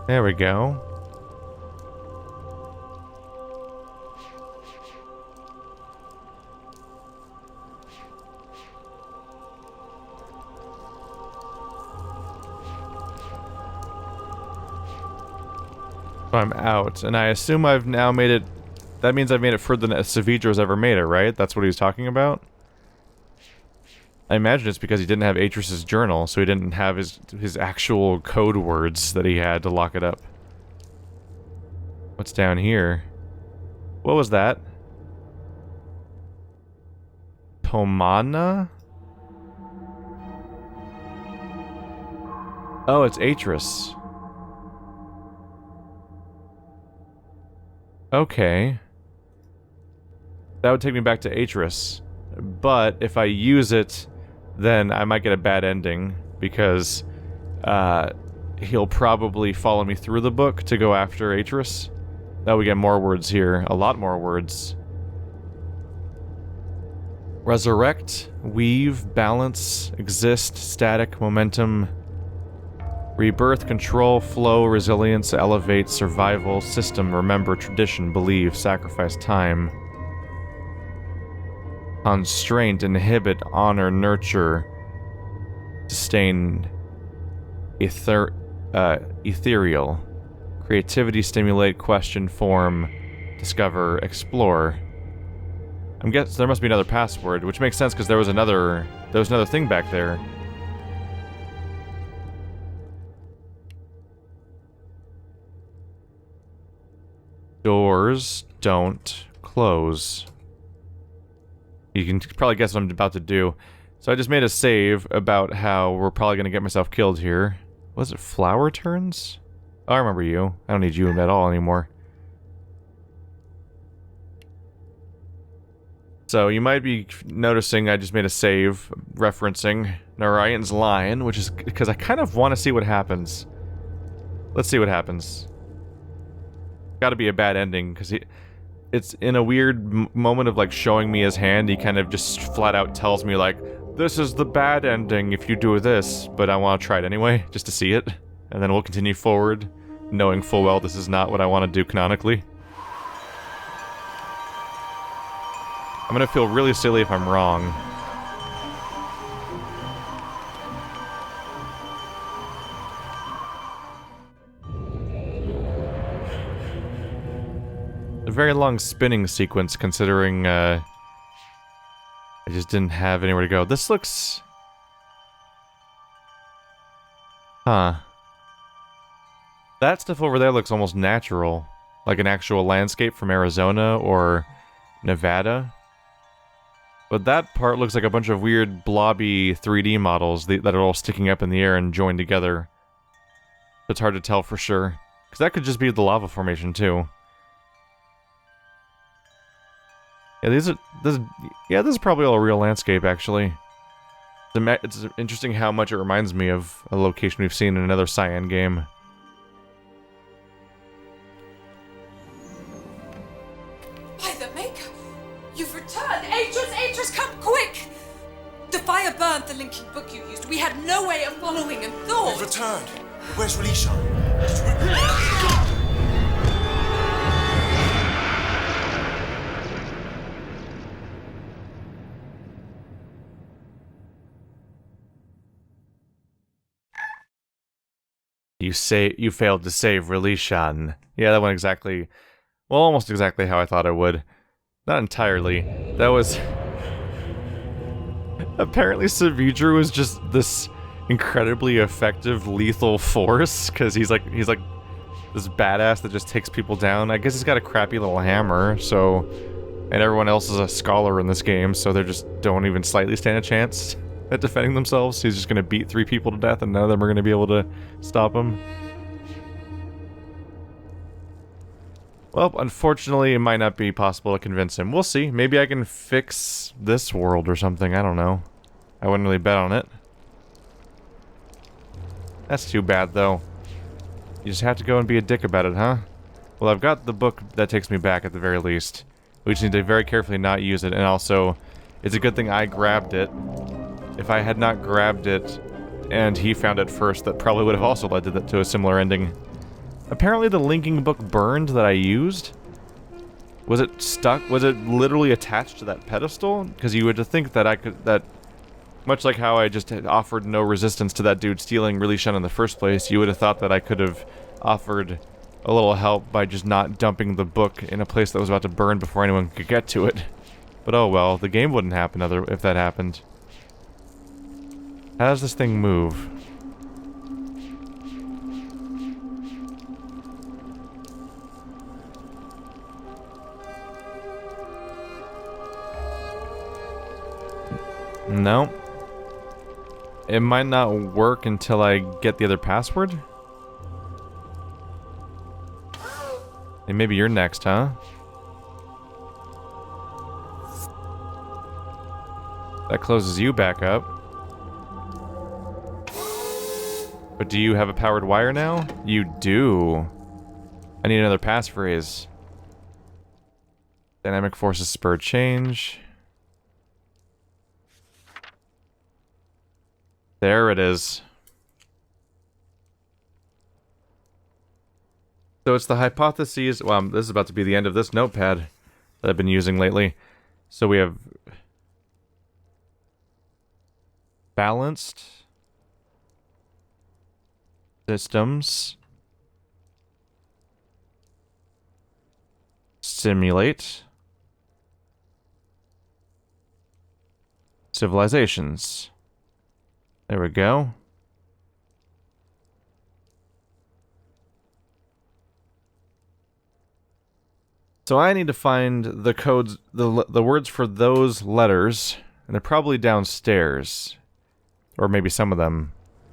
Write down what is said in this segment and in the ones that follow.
There we go. So I'm out, and I assume I've now made it. That means I've made it further than Savidro's ever made it, right? That's what he was talking about? I imagine it's because he didn't have Atrus's journal, so he didn't have his actual code words that he had to lock it up. What's down here? What was that? Pomana? Oh, it's Atrus. Okay. That would take me back to Atrus. But if I use it, then I might get a bad ending, because he'll probably follow me through the book to go after Atrus. Oh, we get more words here. A lot more words. Resurrect, weave, balance, exist, static, momentum, rebirth, control, flow, resilience, elevate, survival, system, remember, tradition, believe, sacrifice, time. Constraint, inhibit, honor, nurture, sustain, ethereal. Creativity, stimulate, question, form, discover, explore. I'm guessing there must be another password, which makes sense because there was another thing back there. Doors don't close. You can probably guess what I'm about to do. So I just made a save about how we're probably gonna get myself killed here. Was it flower turns? Oh, I remember you. I don't need you at all anymore. So you might be noticing I just made a save referencing Narayan's line, which is because I kind of want to see what happens. Let's see what happens. Gotta be a bad ending, because it's in a weird moment of like showing me his hand, he kind of just flat out tells me like, this is the bad ending if you do this, but I want to try it anyway, just to see it. And then we'll continue forward, knowing full well this is not what I want to do canonically. I'm gonna feel really silly if I'm wrong. A very long spinning sequence, considering, I just didn't have anywhere to go. This looks... Huh. That stuff over there looks almost natural. Like an actual landscape from Arizona or Nevada. But that part looks like a bunch of weird blobby 3D models that are all sticking up in the air and joined together. It's hard to tell for sure. Because that could just be the lava formation too. Yeah, this is probably all a real landscape, actually. It's interesting how much it reminds me of a location we've seen in another Cyan game. By the Maker! You've returned! Atrus, come quick! The fire burnt the linking book you used. We had no way of following and thought... We've returned. Where's Relisha? You failed to save Relishan. Yeah, that went exactly... Well, almost exactly how I thought it would. Not entirely. That was... Apparently Savidro is just this incredibly effective lethal force, because he's like this badass that just takes people down. I guess he's got a crappy little hammer, so... And everyone else is a scholar in this game, so they just don't even slightly stand a chance at defending themselves. He's just gonna beat 3 people to death and none of them are gonna be able to stop him. Well, unfortunately, it might not be possible to convince him. We'll see. Maybe I can fix this world or something. I don't know. I wouldn't really bet on it. That's too bad, though. You just have to go and be a dick about it, huh? Well, I've got the book that takes me back at the very least. We just need to very carefully not use it, and also, it's a good thing I grabbed it. If I had not grabbed it, and he found it first, that probably would have also led to a similar ending. Apparently the linking book burned that I used. Was it stuck? Was it literally attached to that pedestal? Because you would think that I could... Much like how I just had offered no resistance to that dude stealing Relishan in the first place, you would have thought that I could have offered a little help by just not dumping the book in a place that was about to burn before anyone could get to it. But oh well, the game wouldn't happen if that happened. How does this thing move? No. It might not work until I get the other password? Hey, maybe you're next, huh? That closes you back up. But do you have a powered wire now? You do. I need another passphrase. Dynamic forces spur change. There it is. So it's the hypotheses... Well, this is about to be the end of this notepad that I've been using lately. So we have... balanced... systems... simulate... civilizations. There we go. So I need to find the codes, the words for those letters, and they're probably downstairs. Or maybe some of them.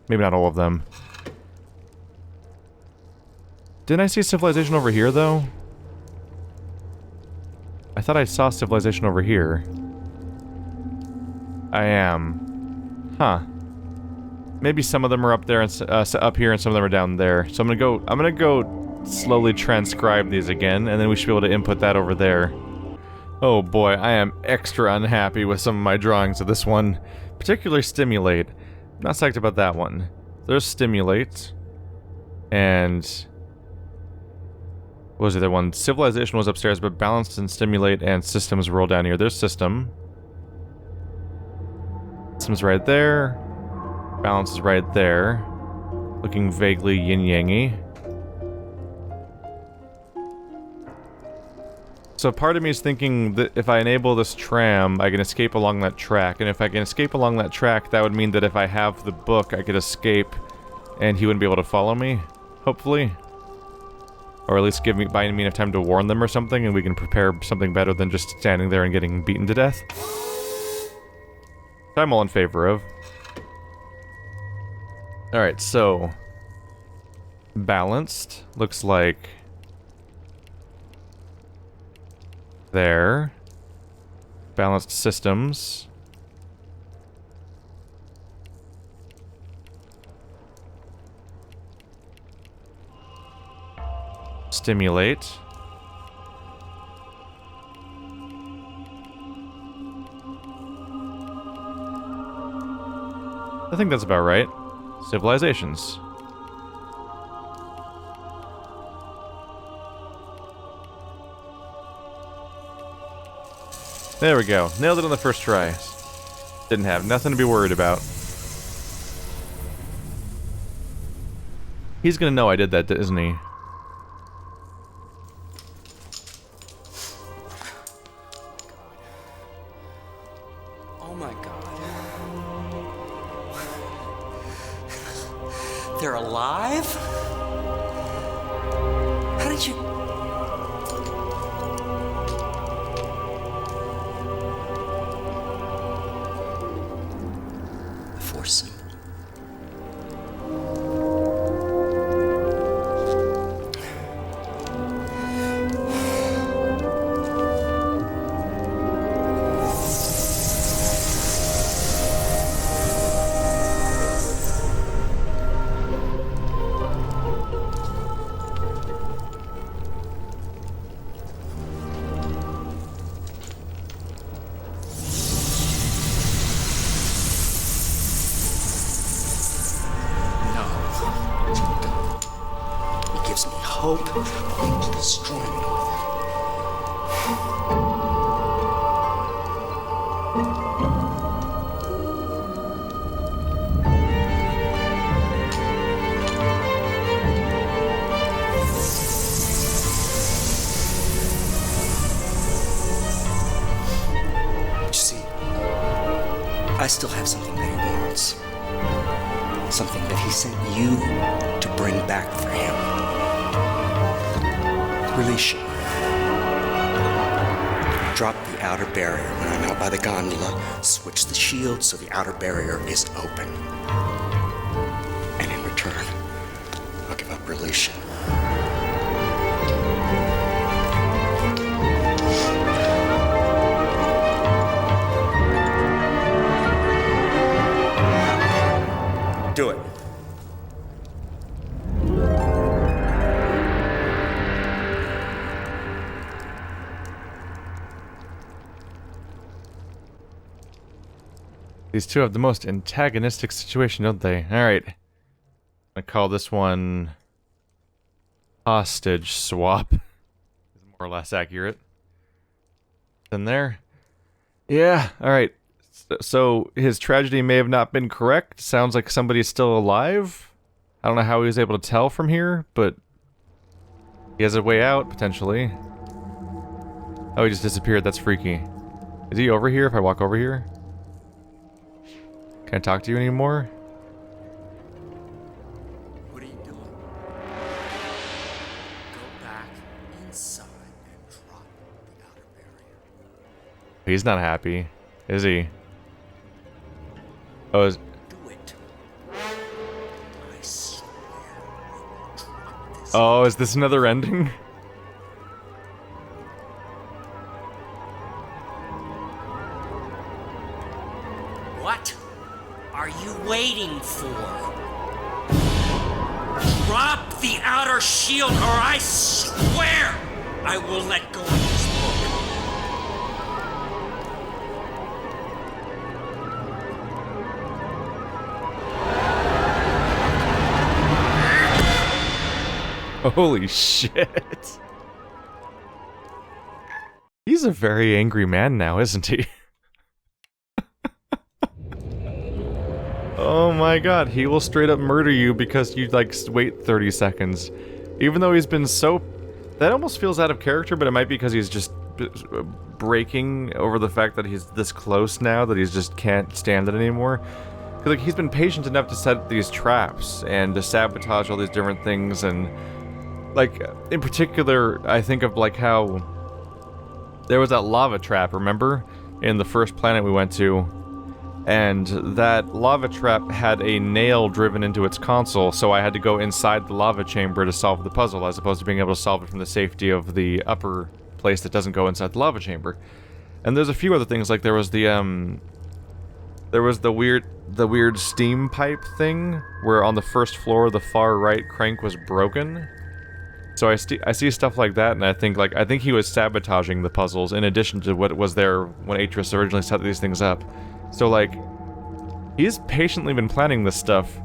Maybe not all of them. Didn't I see civilization over here, though? I thought I saw civilization over here. I am. Huh. Maybe some of them are up there and up here, and some of them are down there. So I'm gonna go slowly transcribe these again, and then we should be able to input that over there. Oh boy, I am extra unhappy with some of my drawings of this one, particularly stimulate. I'm not psyched about that one. There's stimulate, and what was the other one? Civilization was upstairs, but balanced and stimulate and systems roll down here. There's system. System's right there. Balance is right there. Looking vaguely yin-yangy. So part of me is thinking that if I enable this tram, I can escape along that track. And if I can escape along that track, that would mean that if I have the book, I could escape and he wouldn't be able to follow me, hopefully. Or at least buy me enough time to warn them or something, and we can prepare something better than just standing there and getting beaten to death. I'm all in favor of. Alright, so... balanced looks like... there. Balanced systems. Stimulate. I think that's about right. Civilizations. There we go. Nailed it on the first try. Didn't have nothing to be worried about. He's gonna know I did that, isn't he? Oh my god. They're alive? How did you... symbol. hope of destroying me with it. You see, I still have something that he wants. Something that he sent you to bring back for him. Release you. Drop the outer barrier when I'm out by the gondola. Switch the shield so the outer barrier is open. And in return, I'll give up relation. Do it. These two have the most antagonistic situation, don't they? Alright. I call this one hostage swap. Is more or less accurate. In there. Yeah, alright. So his tragedy may have not been correct. Sounds like somebody's still alive. I don't know how he was able to tell from here, but he has a way out, potentially. Oh, he just disappeared. That's freaky. Is he over here if I walk over here? Can I talk to you anymore? What are you doing? Go back inside and drop the outer barrier. He's not happy, is he? Oh, Do it. I swear I will drop this. oh, is this another ending? What are you waiting for? Drop the outer shield or I swear I will let go of this book. Holy shit. He's a very angry man now, isn't he? Oh my god, he will straight up murder you because you, like, wait 30 seconds. Even though he's been so... That almost feels out of character, but it might be because he's just breaking over the fact that he's this close now, that he just can't stand it anymore. Because, like, he's been patient enough to set these traps and to sabotage all these different things, and... Like, in particular, I think of, like, how... There was that lava trap, remember? In the first planet we went to. And that lava trap had a nail driven into its console, so I had to go inside the lava chamber to solve the puzzle, as opposed to being able to solve it from the safety of the upper place that doesn't go inside the lava chamber. And there's a few other things, like there was the weird steam pipe thing, where on the first floor the far right crank was broken. So I see stuff like that, and I think he was sabotaging the puzzles in addition to what was there when Atrus originally set these things up. So, like, he's patiently been planning this stuff.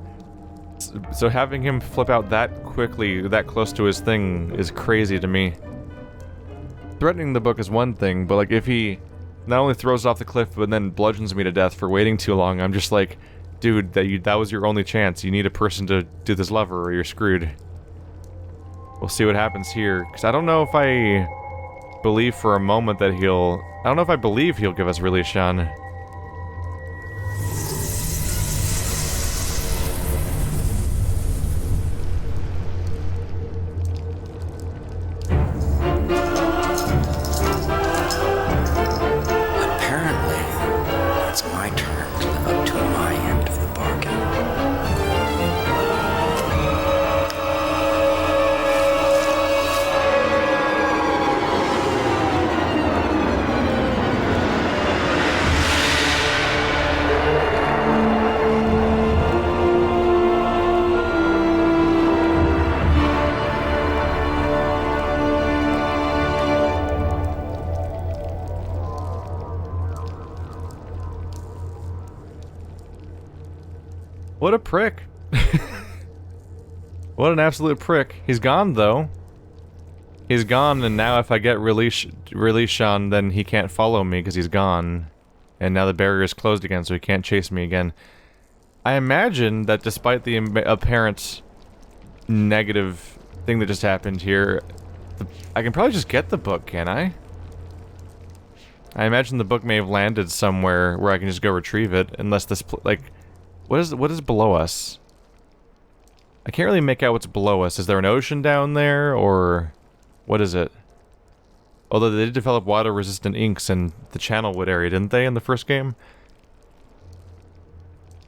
So having him flip out that quickly, that close to his thing, is crazy to me. Threatening the book is one thing, but, like, if he not only throws it off the cliff, but then bludgeons me to death for waiting too long, I'm just like, dude, that was your only chance. You need a person to do this lever, or you're screwed. We'll see what happens here, because I don't know if I believe for a moment that he'll... I don't know if I believe he'll give us release, Sean. Apparently, it's my turn to live up to my end of the bargain. What a prick. What an absolute prick. He's gone, though. He's gone, and now if I get release on, then he can't follow me because he's gone. And now the barrier is closed again, so he can't chase me again. I imagine that despite the apparent negative thing that just happened here, I can probably just get the book, can I? I imagine the book may have landed somewhere where I can just go retrieve it, unless this, like... What is below us? I can't really make out what's below us. Is there an ocean down there, or... What is it? Although they did develop water-resistant inks in the Channelwood area, didn't they, in the first game?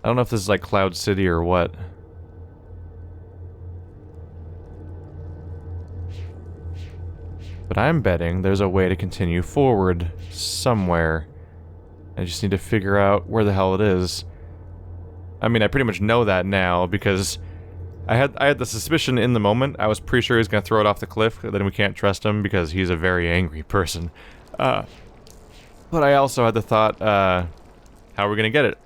I don't know if this is like Cloud City or what. But I'm betting there's a way to continue forward somewhere. I just need to figure out where the hell it is. I mean, I pretty much know that now because I had the suspicion in the moment. I was pretty sure he was going to throw it off the cliff, then we can't trust him because he's a very angry person. But I also had the thought, how are we going to get it?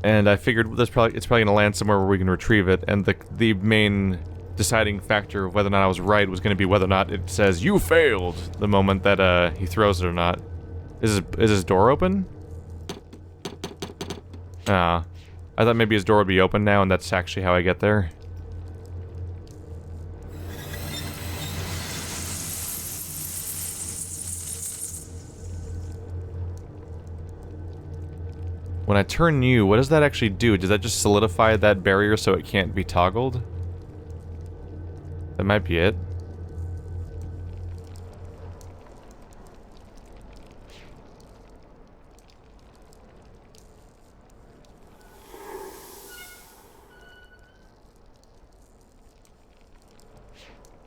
And I figured it's probably going to land somewhere where we can retrieve it, and the main deciding factor of whether or not I was right was going to be whether or not it says, "You failed," the moment that he throws it or not. Is his door open? I thought maybe his door would be open now, and that's actually how I get there. When I turn you, what does that actually do? Does that just solidify that barrier so it can't be toggled? That might be it.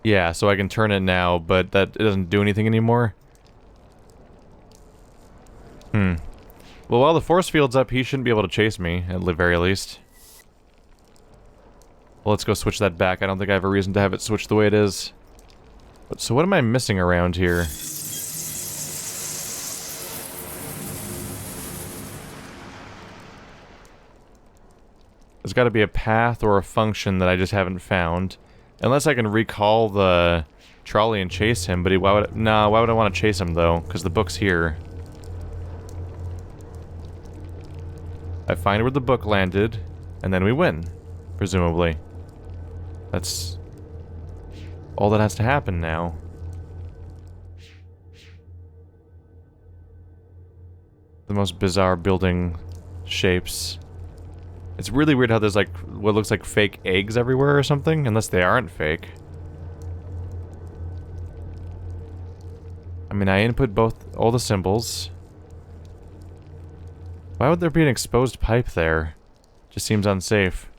Yeah, so I can turn it now, but it doesn't do anything anymore. Well, while the force field's up, he shouldn't be able to chase me, at the very least. Well, let's go switch that back. I don't think I have a reason to have it switched the way it is. But, so what am I missing around here? There's got to be a path or a function that I just haven't found. Unless I can recall the trolley and chase him, but why would I want to chase him, though? Because the book's here. I find where the book landed, and then we win, presumably. That's all that has to happen now. The most bizarre building shapes. It's really weird how there's like what looks like fake eggs everywhere or something, unless they aren't fake. I mean, I input all the symbols. Why would there be an exposed pipe there? Just seems unsafe.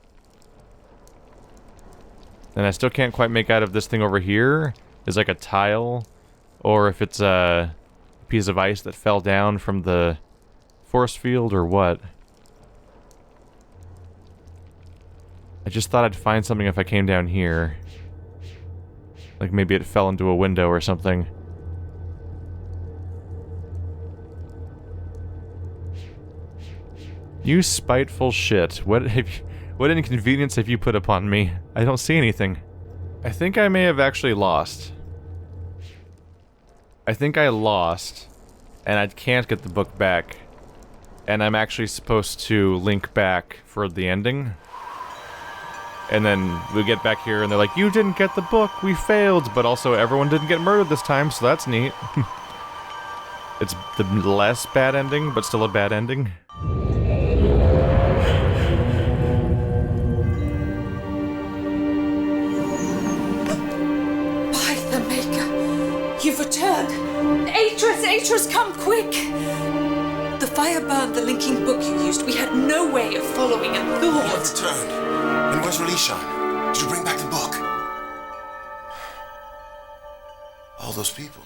And I still can't quite make out if this thing over here is like a tile, or if it's a piece of ice that fell down from the force field, or what. I just thought I'd find something if I came down here. Like maybe it fell into a window or something. You spiteful shit. What inconvenience have you put upon me? I don't see anything. I think I may have actually lost. I think I lost, and I can't get the book back. And I'm actually supposed to link back for the ending. And then we get back here and they're like, "You didn't get the book, we failed," but also everyone didn't get murdered this time, so that's neat. It's the less bad ending, but still a bad ending. You've returned! Atrus, come quick! The fire burned the linking book you used. We had no way of following and You have thought... returned. And where's Relishan? Did you bring back the book? All those people.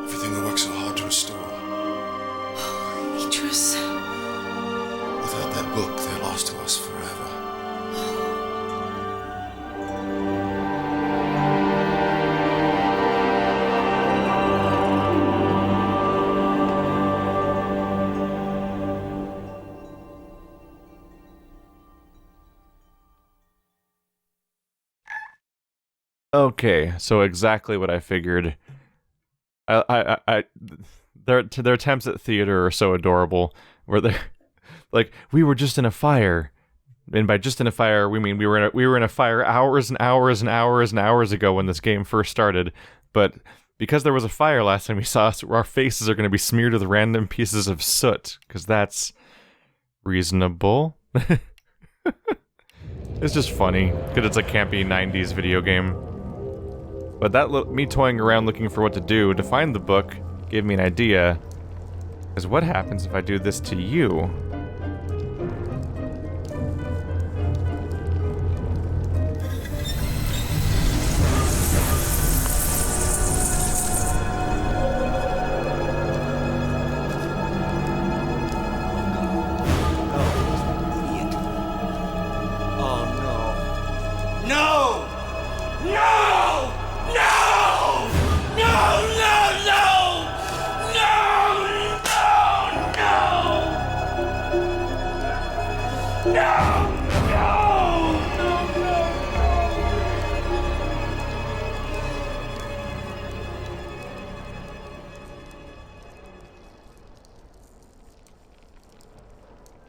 Everything we worked so hard to restore. Atrus... Without that book, they're lost to us forever. Okay, so exactly what I figured. Their attempts at theater are so adorable, where they're like, we were just in a fire, and by just in a fire, we mean we were in a fire hours and hours and hours and hours ago when this game first started, but because there was a fire last time we saw us, our faces are going to be smeared with random pieces of soot, because that's reasonable. It's just funny, because it's a campy 90s video game. But that me toying around looking for what to do to find the book gave me an idea. Because what happens if I do this to you?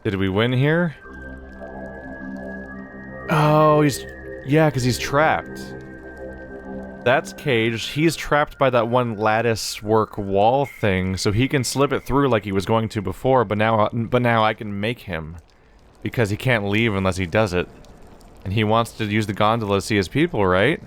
Did we win here? Oh, yeah, because he's trapped. That's caged. He's trapped by that one lattice work wall thing, so he can slip it through like he was going to before, but now I can make him. Because he can't leave unless he does it. And he wants to use the gondola to see his people, right?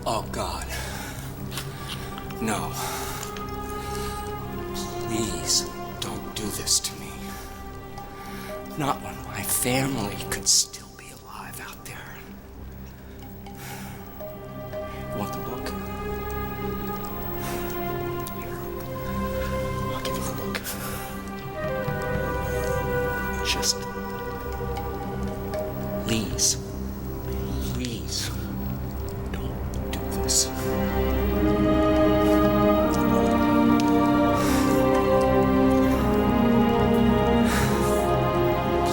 Oh, God. No. Please, don't do this to me. Not when my family could still be alive out there. You want the book? Here. I'll give you the book. Just... please. Please. Don't do this.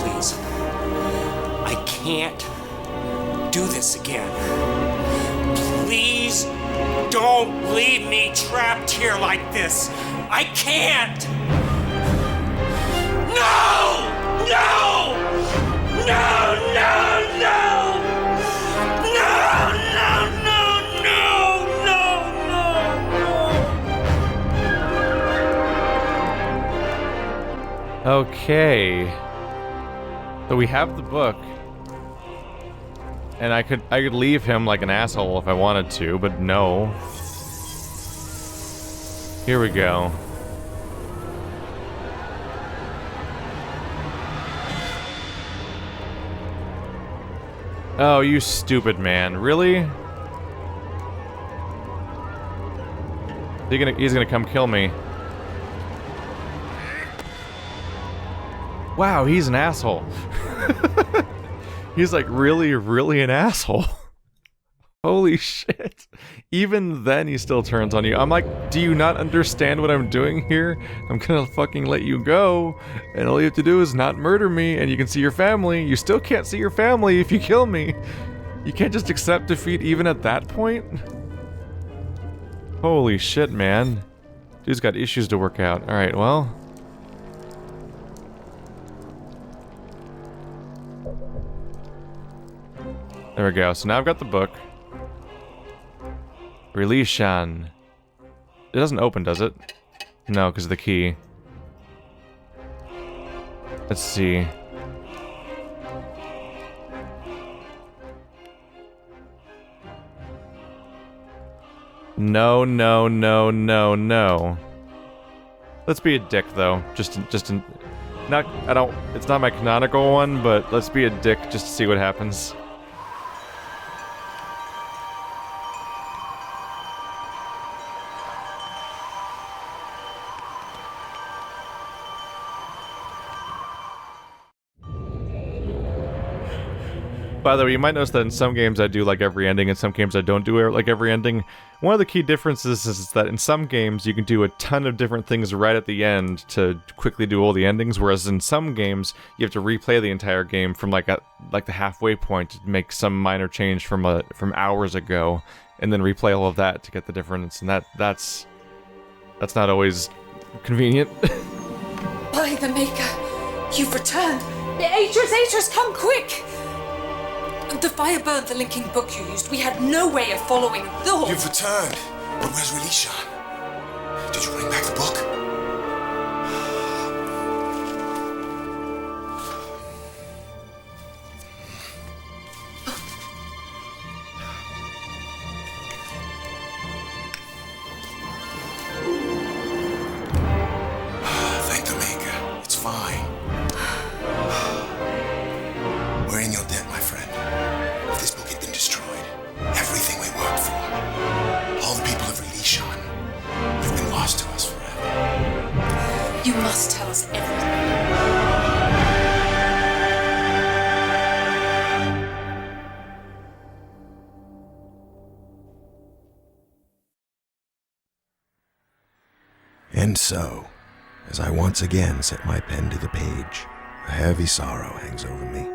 Please. I can't do this again. Please don't leave me trapped here like this. I can't. No! No! No! No! No! No! No! No! No! No! Okay. So we have the book. And I could leave him like an asshole if I wanted to, but no. Here we go. Oh, you stupid man. Really? He's gonna come kill me. Wow, he's an asshole. He's like really, really an asshole. Holy shit. Even then he still turns on you. I'm like, do you not understand what I'm doing here? I'm gonna fucking let you go, and all you have to do is not murder me, and you can see your family. You still can't see your family if you kill me. You can't just accept defeat even at that point? Holy shit, man. Dude's got issues to work out. Alright, well... there we go. So now I've got the book. Release Shan. It doesn't open, does it? No, because of the key. Let's see. No, no, no, no, no. Let's be a dick, though. Not, it's not my canonical one, but let's be a dick just to see what happens. By the way, you might notice that in some games I do like every ending, in some games I don't do like every ending. One of the key differences is that in some games you can do a ton of different things right at the end to quickly do all the endings, whereas in some games you have to replay the entire game from like the halfway point to make some minor change from hours ago, and then replay all of that to get the difference, and that's not always convenient. By the Maker, you've returned. Atrus, come quick! The fire burnt the linking book you used. We had no way of following the... You've returned. But where's Relishan? Did you bring back the book? Thank the Maker. It's fine. We're in your debt, my friend. If this book had been destroyed, everything we worked for, all the people of Relishan, would have been lost to us forever. You must tell us everything. And so, as I once again set my pen to the page, a heavy sorrow hangs over me.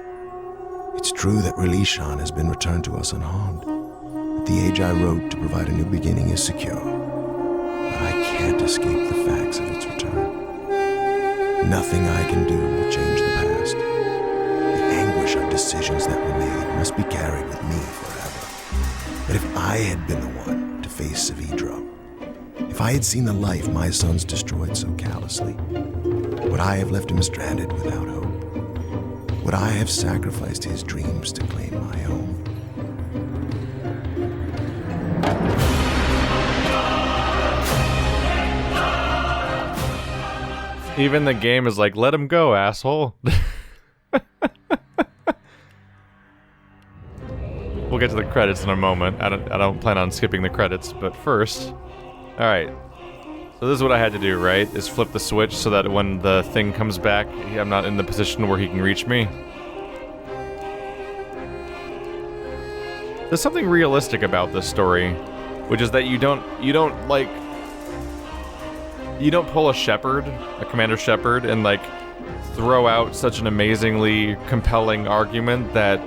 It's true that Relishan has been returned to us unharmed, that the age I wrote to provide a new beginning is secure, but I can't escape the facts of its return. Nothing I can do will change the past. The anguish of decisions that were made must be carried with me forever. But if I had been the one to face Savidro, if I had seen the life my sons destroyed so callously, would I have left him stranded without hope? Would I have sacrificed his dreams to claim my own? Even the game is like, let him go, asshole. We'll get to the credits in a moment. I don't plan on skipping the credits, but first... Alright. So this is what I had to do, right? Is flip the switch so that when the thing comes back, I'm not in the position where he can reach me. There's something realistic about this story, which is that you don't pull a Shepard, a Commander Shepard, and like throw out such an amazingly compelling argument that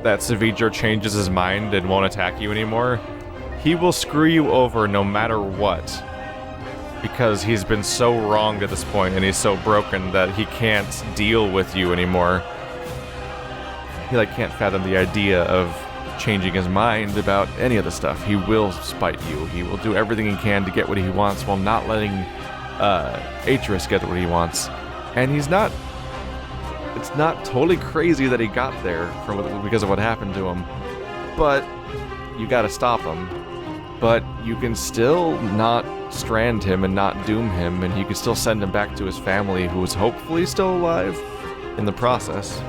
Savidro changes his mind and won't attack you anymore. He will screw you over no matter what, because he's been so wronged at this point and he's so broken that he can't deal with you anymore. He like can't fathom the idea of changing his mind about any of the stuff. He will spite you. He will do everything he can to get what he wants while not letting Atrus get what he wants. And he's not... It's not totally crazy that he got there because of what happened to him. But you gotta stop him. But you can still not strand him and not doom him, and you can still send him back to his family, who is hopefully still alive in the process.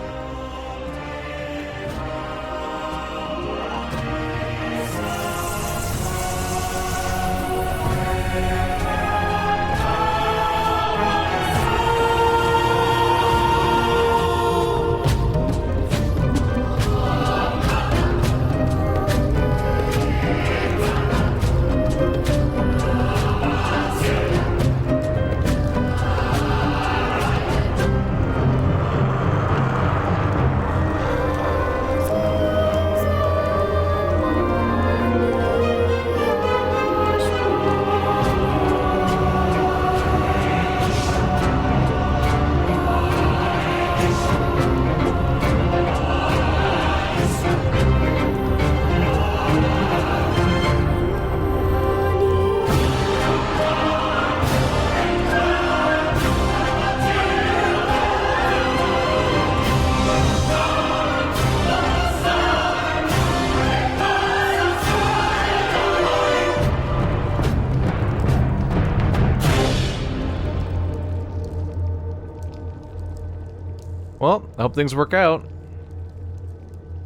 Well, I hope things work out.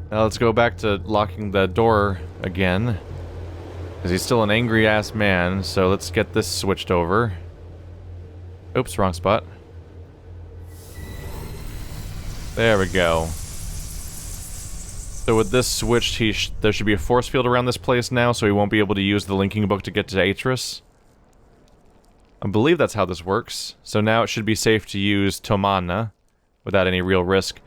Now let's go back to locking the door again, because he's still an angry-ass man, so let's get this switched over. Oops, wrong spot. There we go. So with this switched, there should be a force field around this place now, so he won't be able to use the linking book to get to Atrus. I believe that's how this works. So now it should be safe to use Tomana without any real risk.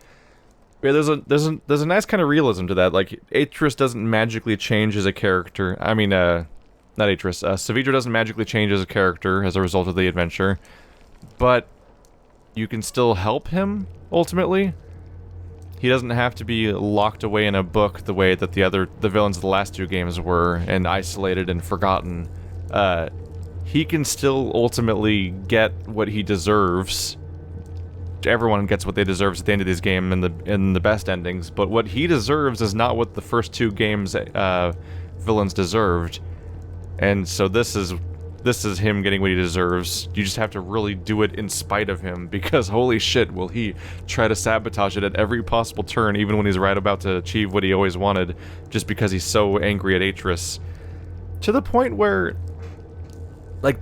Yeah, there's a nice kind of realism to that. Like, Atrus doesn't magically change as a character. I mean, not Atrus. Savidra doesn't magically change as a character as a result of the adventure, but you can still help him, ultimately. He doesn't have to be locked away in a book the way that the villains of the last two games were, and isolated and forgotten. He can still ultimately get what he deserves. Everyone gets what they deserve at the end of this game in the best endings, but what he deserves is not what the first two games villains deserved. And so this is him getting what he deserves. You just have to really do it in spite of him, because holy shit, will he try to sabotage it at every possible turn, even when he's right about to achieve what he always wanted, just because he's so angry at Atrus. To the point where, like,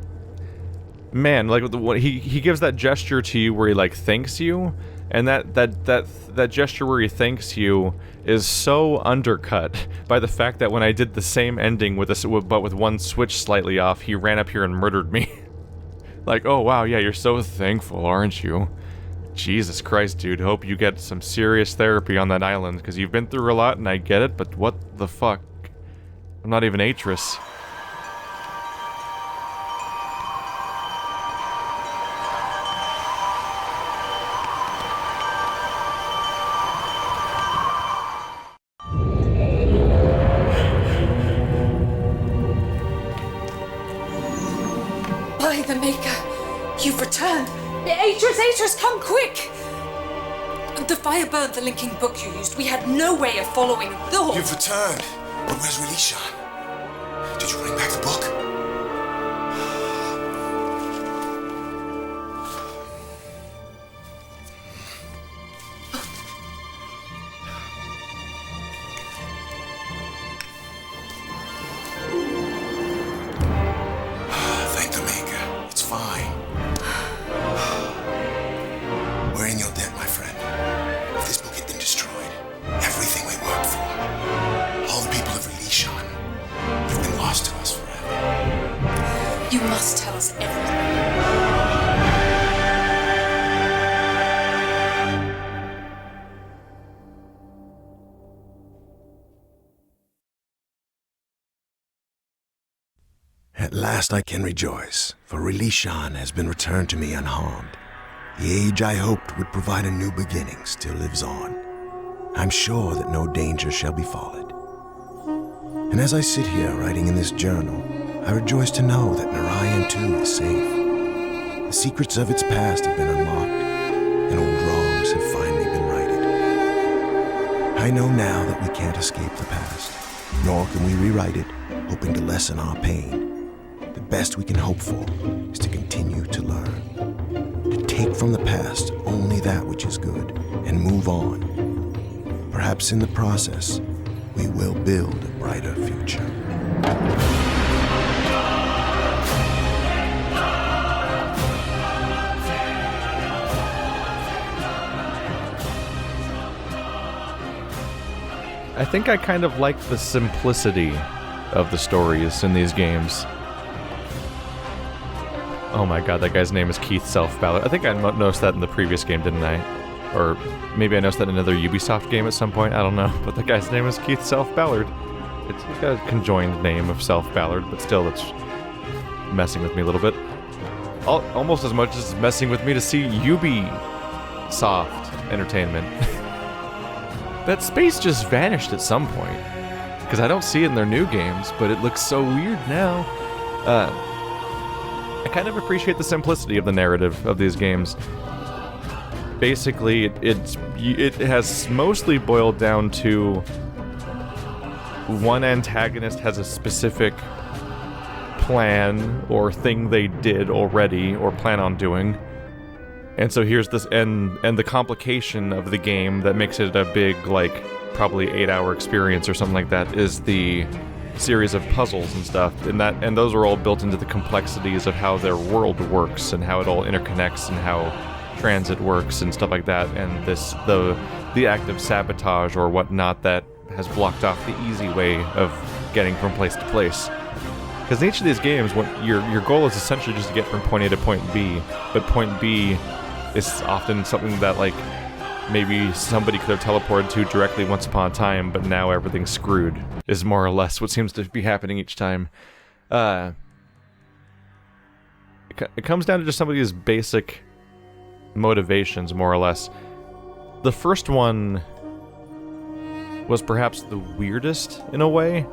man, like, he gives that gesture to you where he, like, thanks you, and that gesture where he thanks you is so undercut by the fact that when I did the same ending but with one switch slightly off, he ran up here and murdered me. Like, oh wow, yeah, you're so thankful, aren't you? Jesus Christ, dude, hope you get some serious therapy on that island, because you've been through a lot and I get it, but what the fuck? I'm not even Atrus. By the Maker, you've returned. Atrus, come quick! The fire burned the linking book you used. We had no way of following the... You've returned. But where's Relishan? Did you bring back the book? Thank the Maker. It's fine. We're in your debt, my friend. If this book had been destroyed, everything we worked for, all the people of Relishan, have been lost to us forever. You must tell us everything. At last I can rejoice, for Relishan has been returned to me unharmed. The age I hoped would provide a new beginning still lives on. I'm sure that no danger shall befall it. And as I sit here writing in this journal, I rejoice to know that Narayan too is safe. The secrets of its past have been unlocked, and old wrongs have finally been righted. I know now that we can't escape the past, nor can we rewrite it, hoping to lessen our pain. The best we can hope for is to continue to learn, to take from the past only that which is good, and move on. Perhaps in the process, we will build a brighter future. I think I kind of like the simplicity of the stories in these games. Oh my god, that guy's name is Keith Ballard. I think I noticed that in the previous game, didn't I? Or maybe I noticed that in another Ubisoft game at some point, I don't know. But the guy's name is Keith Ballard. He's got a conjoined name of Ballard, but still, it's messing with me a little bit. Almost as much as messing with me to see Ubisoft Entertainment. That space just vanished at some point. Because I don't see it in their new games, but it looks so weird now. I kind of appreciate the simplicity of the narrative of these games. Basically, it has mostly boiled down to one antagonist has a specific plan or thing they did already or plan on doing. And so here's this, and the complication of the game that makes it a big, like, probably 8-hour experience or something like that is the series of puzzles and stuff, and those are all built into the complexities of how their world works and how it all interconnects and how transit works and stuff like that, and the act of sabotage or whatnot that has blocked off the easy way of getting from place to place. Because in each of these games, your goal is essentially just to get from point A to point B, but point B is often something that, like, maybe somebody could have teleported to directly once upon a time, but now everything's screwed, is more or less what seems to be happening each time. It comes down to just some of these basic motivations, more or less. The first one was perhaps the weirdest, in a way,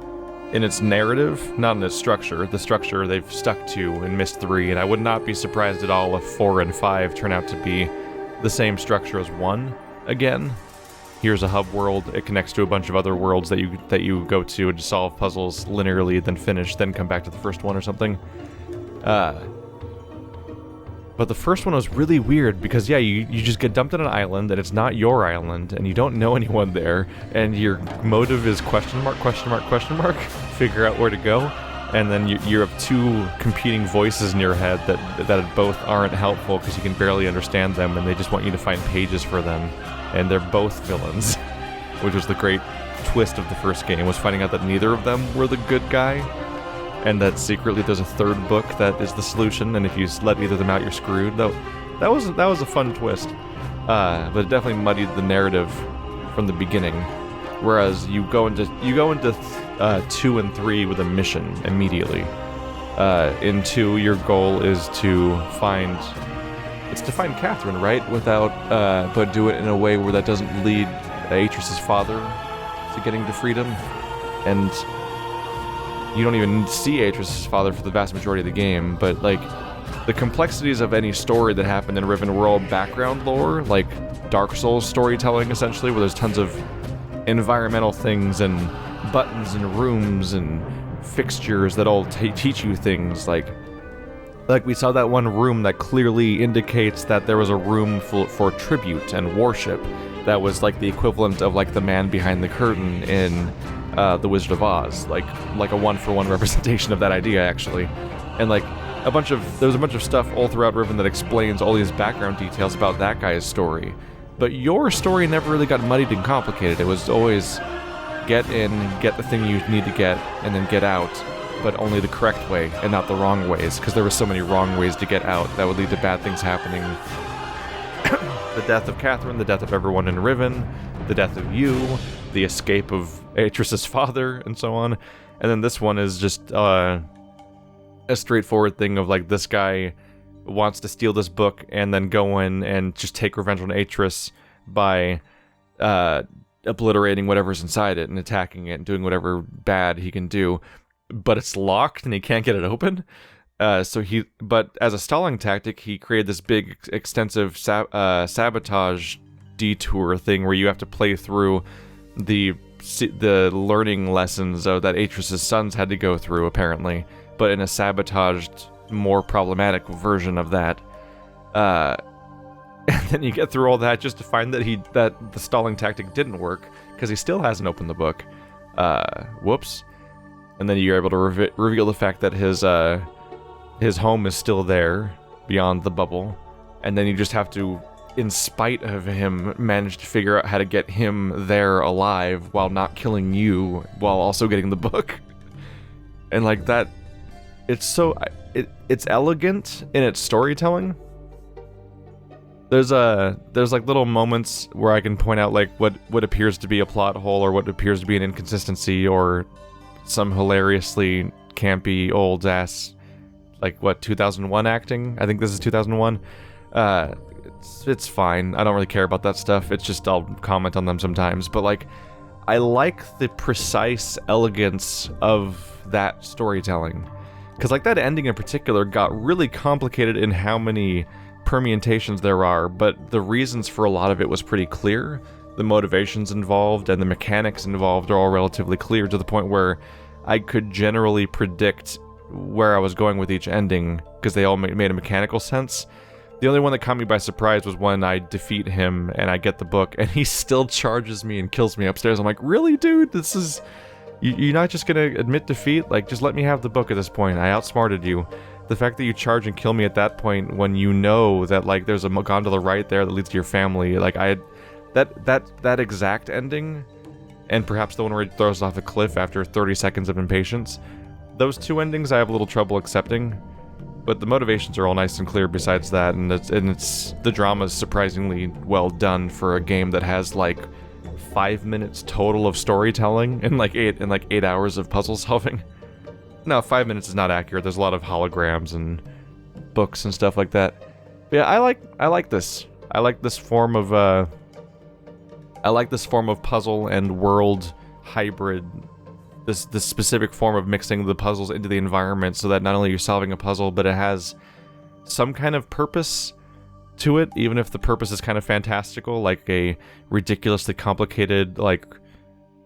in its narrative, not in its structure. The structure they've stuck to in Myst III, and I would not be surprised at all if 4 and 5 turn out to be the same structure as 1 again. Here's a hub world, it connects to a bunch of other worlds that you go to and solve puzzles linearly, then finish, then come back to the first one or something. But the first one was really weird because, yeah, you just get dumped on an island, and it's not your island, and you don't know anyone there, and your motive is question mark, figure out where to go, and then you have two competing voices in your head that both aren't helpful because you can barely understand them, and they just want you to find pages for them, and they're both villains, which was the great twist of the first game, was finding out that neither of them were the good guy, and that secretly there's a third book that is the solution, and if you let either of them out, you're screwed. That was a fun twist, but it definitely muddied the narrative from the beginning. Whereas you go into 2 and 3 with a mission immediately. In 2, your goal is to find Catherine, right? But do it in a way where that doesn't lead Atrus's father to getting to freedom, and you don't even see Atrus's father for the vast majority of the game, but, like, the complexities of any story that happened in Riven were all background lore, like Dark Souls storytelling, essentially, where there's tons of environmental things and buttons and rooms and fixtures that all teach you things, like we saw that one room that clearly indicates that there was a room for tribute and worship that was, like, the equivalent of, like, the man behind the curtain in The Wizard of Oz, like a one-for-one representation of that idea, actually. And, like, there was a bunch of stuff all throughout Riven that explains all these background details about that guy's story. But your story never really got muddied and complicated. It was always get in, get the thing you need to get, and then get out, but only the correct way and not the wrong ways, because there were so many wrong ways to get out that would lead to bad things happening. The death of Catherine, the death of everyone in Riven, the death of you, the escape of Atrus's father, and so on. And then this one is just a straightforward thing of, like, this guy wants to steal this book and then go in and just take revenge on Atrus by obliterating whatever's inside it and attacking it and doing whatever bad he can do. But it's locked and he can't get it open. But as a stalling tactic, he created this big, extensive sabotage detour thing where you have to play through the learning lessons that Atrus's sons had to go through, apparently, but in a sabotaged, more problematic version of that. And then you get through all that just to find that the stalling tactic didn't work because he still hasn't opened the book. Whoops. And then you're able to reveal the fact that his home is still there beyond the bubble, and then you just have to, in spite of him, manage to figure out how to get him there alive while not killing you, while also getting the book. And, like, that, it's elegant in its storytelling. There's like little moments where I can point out, like, what appears to be a plot hole or what appears to be an inconsistency or some hilariously campy old ass, like, 2001 acting? I think this is 2001. It's fine. I don't really care about that stuff. It's just I'll comment on them sometimes. But, like, I like the precise elegance of that storytelling. Because, like, that ending in particular got really complicated in how many permutations there are, but the reasons for a lot of it was pretty clear. The motivations involved and the mechanics involved are all relatively clear, to the point where I could generally predict where I was going with each ending, because they all made a mechanical sense. The only one that caught me by surprise was when I defeat him and I get the book and he still charges me and kills me upstairs. I'm like, really, dude? This is... You're not just gonna admit defeat? Like, just let me have the book at this point. I outsmarted you. The fact that you charge and kill me at that point when you know that, like, there's a gondola right there that leads to your family, like, that exact ending and perhaps the one where he throws off a cliff after 30 seconds of impatience. Those two endings I have a little trouble accepting, but the motivations are all nice and clear besides that, and the drama is surprisingly well done for a game that has like 5 minutes total of storytelling and like 8 hours of puzzle solving. No, 5 minutes is not accurate. There's a lot of holograms and books and stuff like that. But yeah, I like this. I like this form of puzzle and world hybrid. This specific form of mixing the puzzles into the environment so that not only you're solving a puzzle, but it has some kind of purpose to it, even if the purpose is kind of fantastical, like a ridiculously complicated, like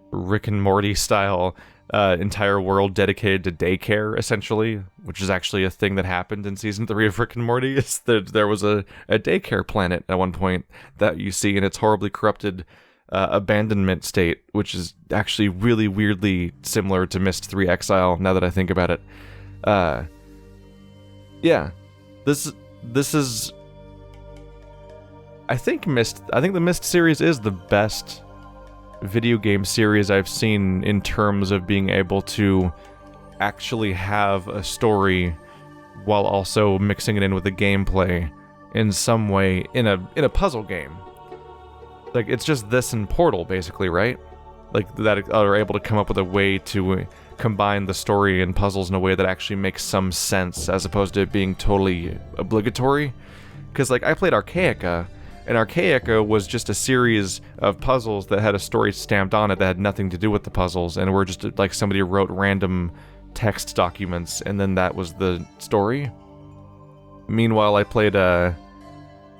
Rick and Morty style entire world dedicated to daycare, essentially, which is actually a thing that happened in season 3 of Rick and Morty. Is that there was a daycare planet at one point that you see in its horribly corrupted abandonment state, which is actually really weirdly similar to Myst III Exile, now that I think about it. Yeah, this is... I think the Myst series is the best video game series I've seen in terms of being able to actually have a story while also mixing it in with the gameplay in some way in a puzzle game. Like, it's just this and Portal, basically, right? Like, that are able to come up with a way to combine the story and puzzles in a way that actually makes some sense, as opposed to it being totally obligatory. Because, like, I played Archaica, and Archaica was just a series of puzzles that had a story stamped on it that had nothing to do with the puzzles, and were just, like, somebody wrote random text documents, and then that was the story. Meanwhile, I played, not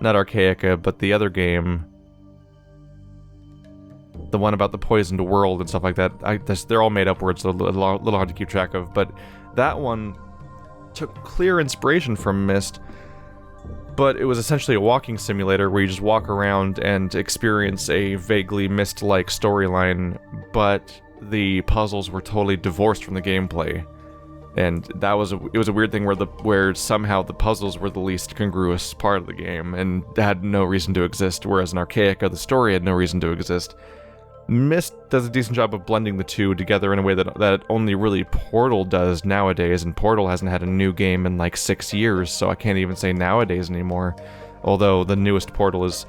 Archaica, but the other game, the one about the poisoned world and stuff like that. They're all made up words, so a little hard to keep track of, but that one took clear inspiration from Myst, but it was essentially a walking simulator where you just walk around and experience a vaguely Myst-like storyline, but the puzzles were totally divorced from the gameplay. And it was a weird thing where somehow the puzzles were the least congruous part of the game and had no reason to exist, whereas in Archaica the story had no reason to exist. Myst does a decent job of blending the two together in a way that only really Portal does nowadays, and Portal hasn't had a new game in like 6 years, so I can't even say nowadays anymore. Although the newest Portal is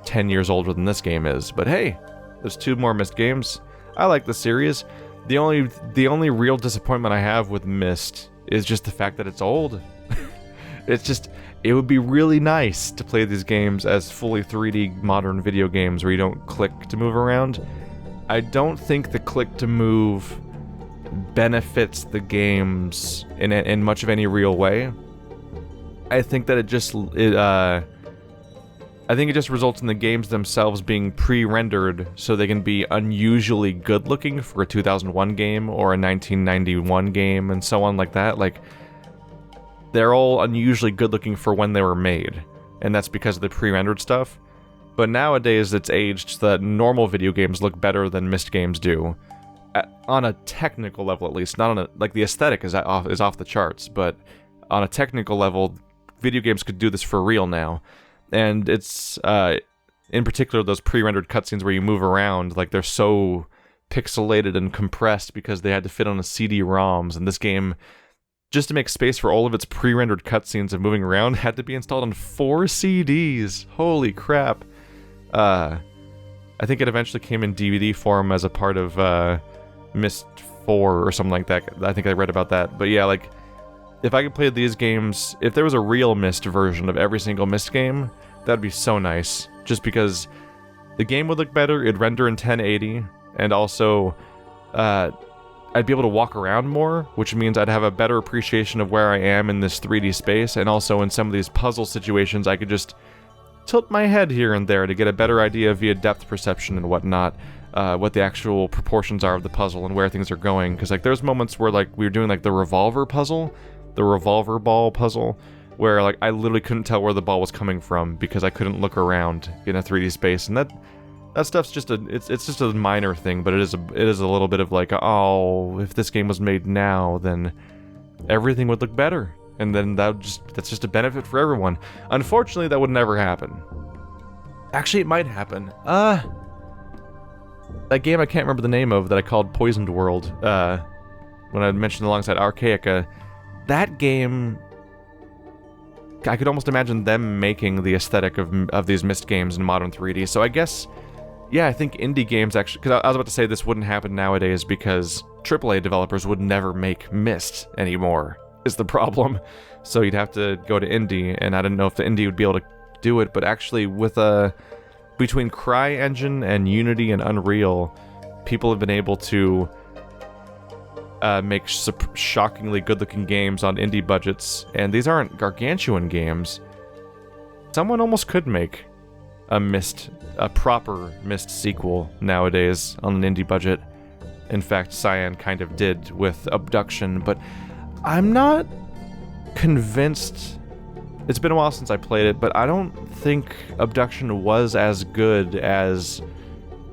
10 years older than this game is. But hey, there's 2 more Myst games. I like the series. The only real disappointment I have with Myst is just the fact that it's old. It would be really nice to play these games as fully 3D modern video games where you don't click to move around. I don't think the click to move benefits the games in much of any real way. I think that it just results in the games themselves being pre-rendered so they can be unusually good looking for a 2001 game or a 1991 game and so on like that. Like, they're all unusually good looking for when they were made, and that's because of the pre-rendered stuff. But nowadays it's aged so that normal video games look better than Myst games do. On a technical level, at least. Not on like, the aesthetic is off the charts, but on a technical level, video games could do this for real now. And it's, in particular, those pre-rendered cutscenes where you move around, like, they're so pixelated and compressed because they had to fit on a CD-ROMs, and this game, just to make space for all of its pre-rendered cutscenes of moving around, had to be installed on 4 CDs. Holy crap. I think it eventually came in DVD form as a part of Myst 4 or something like that. I think I read about that. But yeah, like, if I could play these games, if there was a real Myst version of every single Myst game, that'd be so nice. Just because the game would look better, it'd render in 1080, and also I'd be able to walk around more, which means I'd have a better appreciation of where I am in this 3D space, and also in some of these puzzle situations I could just tilt my head here and there to get a better idea via depth perception and whatnot, what the actual proportions are of the puzzle and where things are going. Because, like, there's moments where, like, we were doing, like, the revolver puzzle, the revolver ball puzzle, where, like, I literally couldn't tell where the ball was coming from because I couldn't look around in a 3D space, and that stuff's just it's just a minor thing, but it is a little bit of like, oh, if this game was made now, then everything would look better, and then that's just a benefit for everyone. Unfortunately, that would never happen. Actually, it might happen. that game I can't remember the name of that I called Poisoned World, when I mentioned alongside Archaica, that game, I could almost imagine them making the aesthetic of these Myst games in modern 3D. So I guess, yeah, I think indie games actually, because I was about to say this wouldn't happen nowadays because AAA developers would never make Myst anymore, is the problem. So you'd have to go to indie, and I didn't know if the indie would be able to do it, but actually with between CryEngine and Unity and Unreal, people have been able to make shockingly good-looking games on indie budgets, and these aren't gargantuan games. Someone almost could make a proper Myst sequel nowadays on an indie budget. In fact, Cyan kind of did with Abduction, but I'm not convinced. It's been a while since I played it, but I don't think Abduction was as good as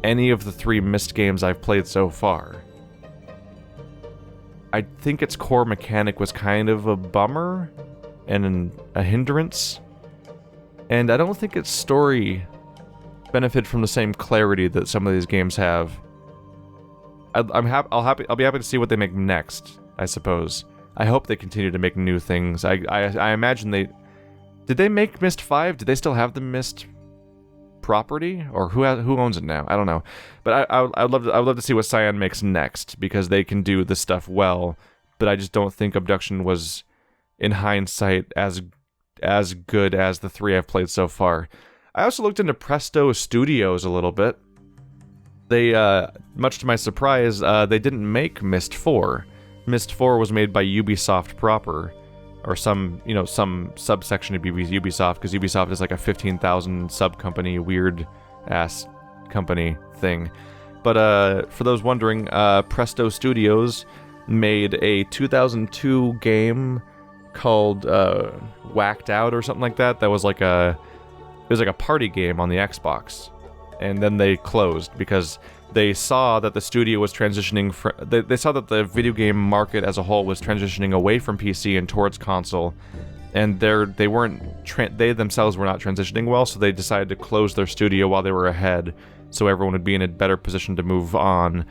any of the 3 Myst games I've played so far. I think its core mechanic was kind of a bummer and a hindrance, and I don't think its story benefited from the same clarity that some of these games have. I'll be happy to see what they make next, I suppose. I hope they continue to make new things. I imagine they... Did they make Myst 5? Did they still have the Myst property? Or who owns it now? I don't know. But I'd love to see what Cyan makes next, because they can do this stuff well, but I just don't think Abduction was, in hindsight, as good as the 3 I've played so far. I also looked into Presto Studios a little bit. They, much to my surprise, they didn't make Myst 4. Myst 4 was made by Ubisoft proper, or some subsection of Ubisoft, because Ubisoft is like a 15,000 sub-company, weird-ass company thing. But for those wondering, Presto Studios made a 2002 game called Whacked Out or something like that. That was like it was like a party game on the Xbox, and then they closed because they saw that the studio was transitioning. They saw that the video game market as a whole was transitioning away from PC and towards console, and they themselves were not transitioning well. So they decided to close their studio while they were ahead, so everyone would be in a better position to move on.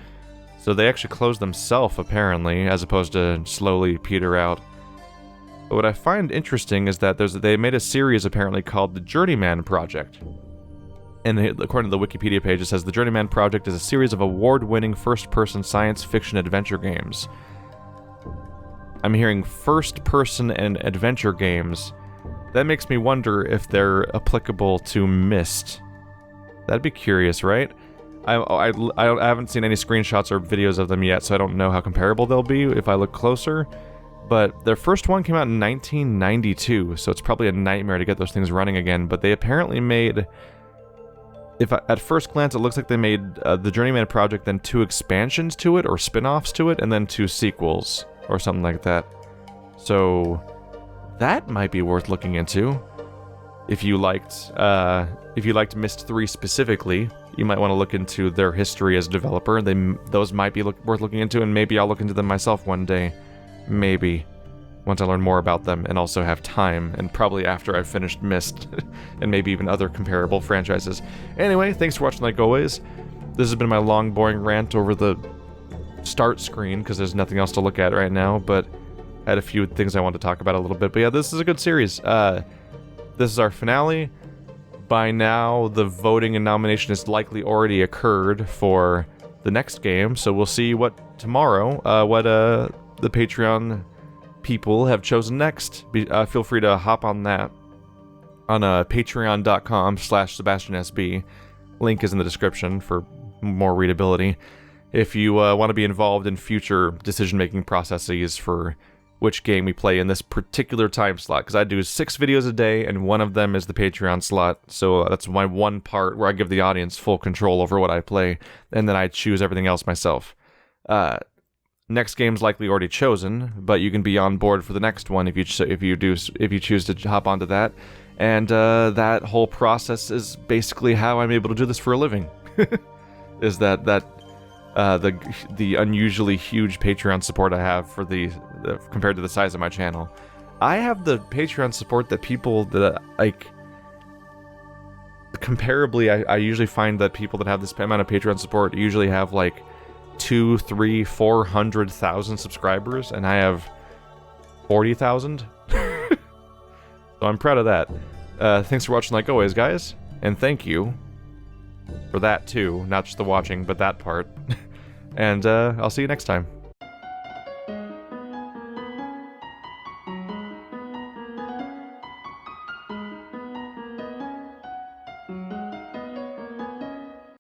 So they actually closed themselves, apparently, as opposed to slowly peter out. But what I find interesting is that they made a series apparently called the Journeyman Project. And according to the Wikipedia page, it says the Journeyman Project is a series of award-winning first-person science fiction adventure games. I'm hearing first-person and adventure games. That makes me wonder if they're applicable to Myst. That'd be curious, right? I haven't seen any screenshots or videos of them yet, so I don't know how comparable they'll be if I look closer. But their first one came out in 1992, so it's probably a nightmare to get those things running again. But they apparently made... at first glance, it looks like they made the Journeyman Project, then 2 expansions to it, or spin-offs to it, and then 2 sequels, or something like that. So, that might be worth looking into. If you liked Myst 3 specifically, you might want to look into their history as a developer. Those might be worth looking into, and maybe I'll look into them myself one day. Maybe. Once I learn more about them, and also have time, and probably after I've finished Myst, and maybe even other comparable franchises. Anyway, thanks for watching like always. This has been my long, boring rant over the start screen, because there's nothing else to look at right now, but I had a few things I wanted to talk about a little bit. But yeah, this is a good series. This is our finale. By now, the voting and nomination has likely already occurred for the next game, so we'll see what the Patreon people have chosen next. Feel free to hop on that on patreon.com/SebastianSB. Link is in the description for more readability. If you want to be involved in future decision-making processes for which game we play in this particular time slot, because I do 6 videos a day, and one of them is the Patreon slot, so that's my one part where I give the audience full control over what I play, and then I choose everything else myself. Next game's likely already chosen, but you can be on board for the next one if you choose to hop onto that. And that whole process is basically how I'm able to do this for a living. Is that the unusually huge Patreon support I have for compared to the size of my channel. I have the Patreon support that people that like comparably, I usually find that people that have this amount of Patreon support usually have like 2, 3, 400,000 subscribers, and I have 40,000. So I'm proud of that. Thanks for watching like always, guys, and thank you for that too, not just the watching, but that part. And I'll see you next time.